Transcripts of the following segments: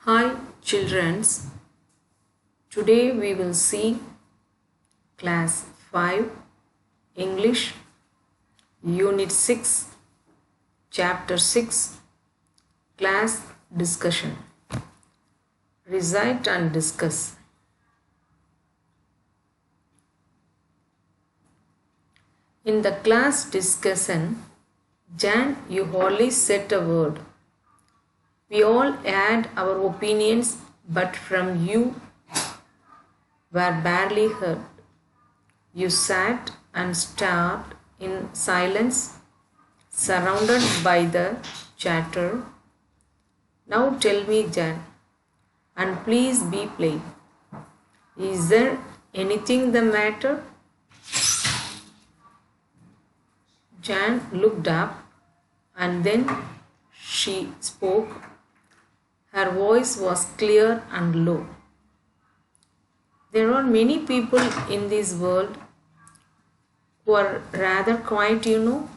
Hi childrens, today we will see class 5 English unit 6 chapter 6 class discussion. Recite and discuss. In the class discussion, Jan, you hardly said a word. We all had our opinions, but from you were barely heard. You sat and stared in silence, surrounded by the chatter. Now tell me, Jan, and please be plain. Is there anything the matter? Jan looked up and then she spoke. Her voice was clear and low. There are many people in this world who are rather quiet, you know.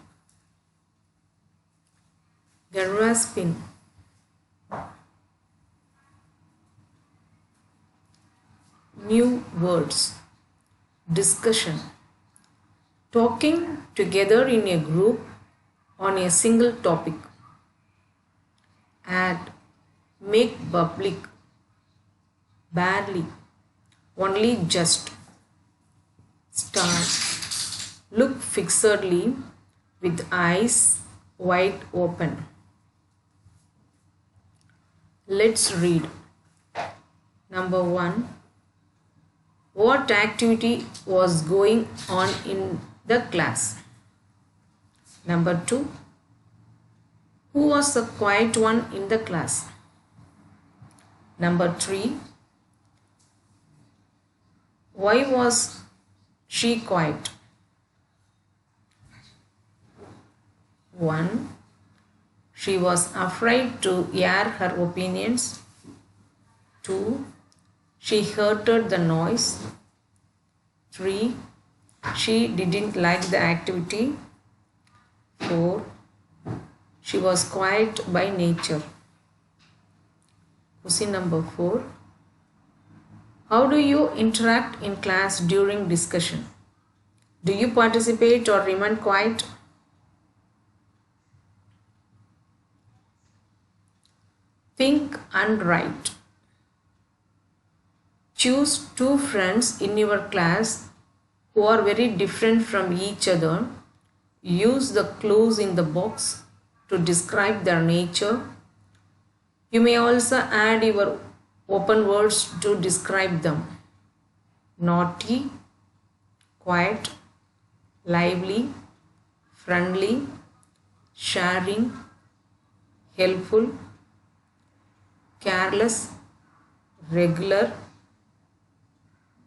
Grasping. New words. Discussion. Talking together in a group on a single topic. Add. Make public. Barely. Only just. Start. Look fixedly with eyes wide open. Let's read. Number 1. What activity was going on in the class? Number 2. Who was the quiet one in the class? Number 3. Why was she quiet? 1. She was afraid to air her opinions. 2. She heard the noise. 3. She didn't like the activity. 4. She was quiet by nature. Question number 4. How do you interact in class during discussion? Do you participate or remain quiet? Think and write. Choose 2 friends in your class who are very different from each other. Use the clues in the box to describe their nature. You may also add your open words to describe them. Naughty, quiet, lively, friendly, sharing, helpful, careless, regular,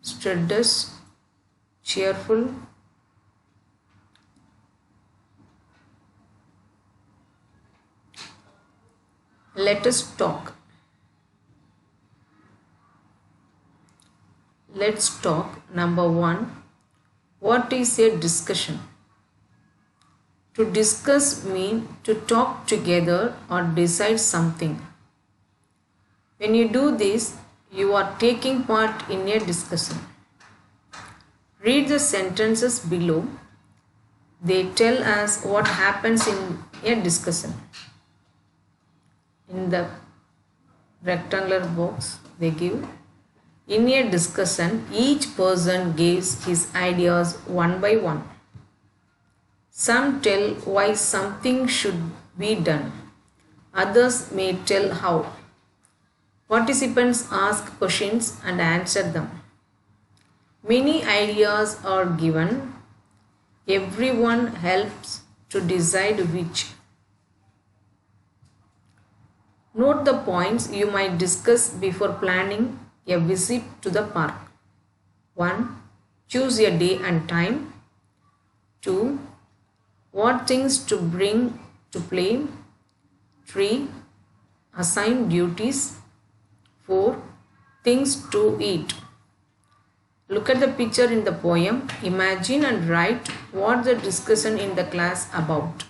studious, cheerful. Let us talk. Let's talk. Number 1. What is a discussion? To discuss means to talk together or decide something. When you do this, you are taking part in a discussion. Read the sentences below. They tell us what happens in a discussion. In the rectangular box, they give. In a discussion, each person gives his ideas one by one. Some tell why something should be done. Others may tell how. Participants ask questions and answer them. Many ideas are given. Everyone helps to decide which. Note the points you might discuss before planning a visit to the park. 1. Choose a day and time. 2. What things to bring to play. 3. Assign duties. 4. Things to eat. Look at the picture in the poem. Imagine and write what the discussion in the class about.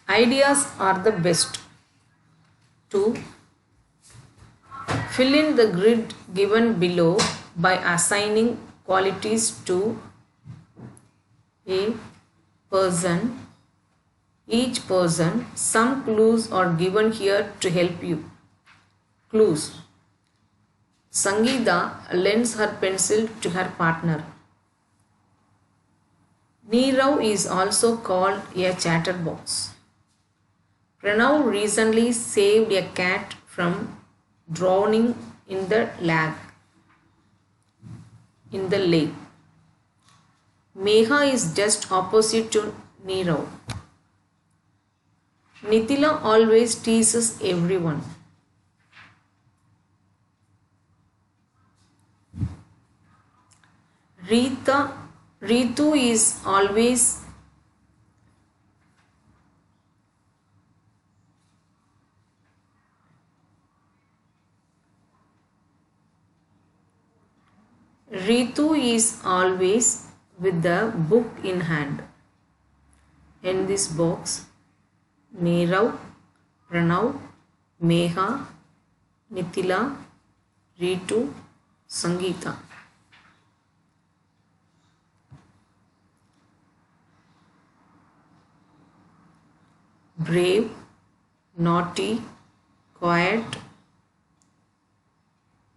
Ideas are the best. 2. Fill in the grid given below by assigning qualities to a person. Each person. Some clues are given here to help you. Clues. Sangeeta lends her pencil to her partner. Nirav is also called a chatterbox. Pranav recently saved a cat from drowning in the lake. Megha is just opposite to Nirav. Nitila always teases everyone. Ritu is always with the book in hand. In this box, Nirav, Pranav, Megha, Nitila, Ritu, Sangeeta. Brave, naughty, quiet,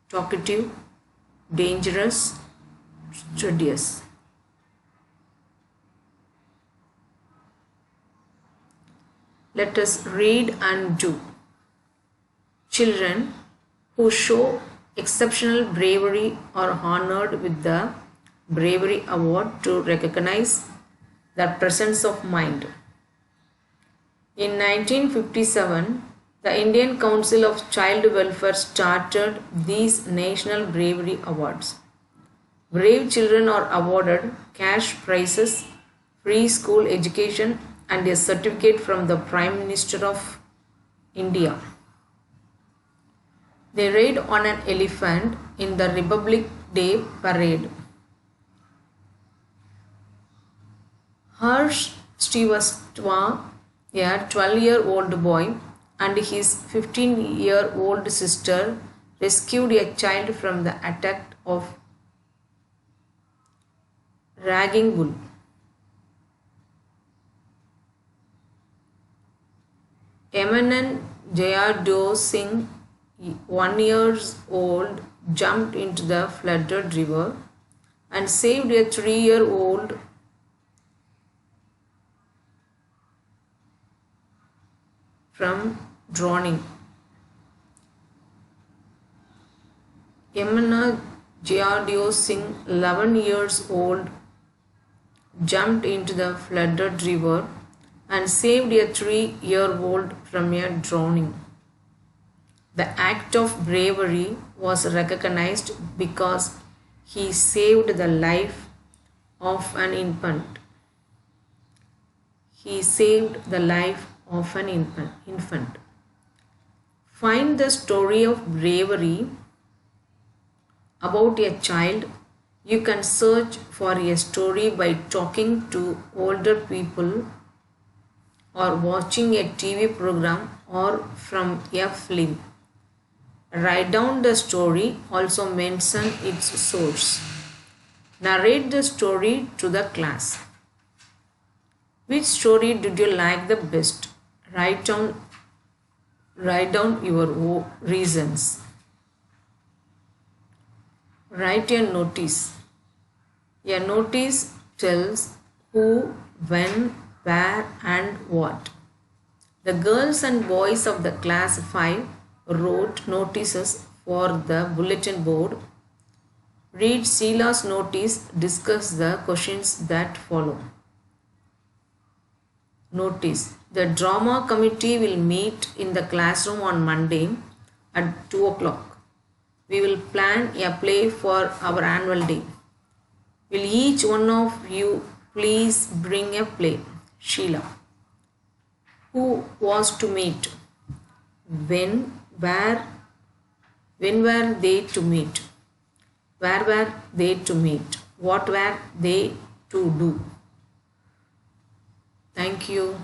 talkative, dangerous, studious. Let us read and do. Children who show exceptional bravery are honored with the Bravery Award to recognize their presence of mind. In 1957, the Indian Council of Child Welfare started these National Bravery Awards. Brave children are awarded cash prizes, free school education, and a certificate from the Prime Minister of India. They ride on an elephant in the Republic Day parade. Harsh Srivastava, a 12-year-old boy, and his 15-year-old sister rescued a child from the attack of Ragging Bull. Eminent Jayadeo Singh, 1 year old, jumped into the flooded river and saved a 3-year-old from drowning. Yamuna Jayadeo Singh, 11 years old, jumped into the flooded river and saved a 3-year-old from a drowning. The act of bravery was recognized because he saved the life of an infant. He saved the life of an infant. Find the story of bravery about a child. You can search for a story by talking to older people or watching a TV program or from a film. Write down the story, also mention its source. Narrate the story to the class. Which story did you like the best? Write down your reasons. Write a notice. A notice tells who, when, where and what. The girls and boys of the class 5 wrote notices for the bulletin board. Read Sheila's notice. Discuss the questions that follow. Notice. The drama committee will meet in the classroom on Monday at 2 o'clock. We will plan a play for our annual day. Will each one of you please bring a play? Sheila. Who was to meet? When were they to meet? Where were they to meet? What were they to do? Thank you.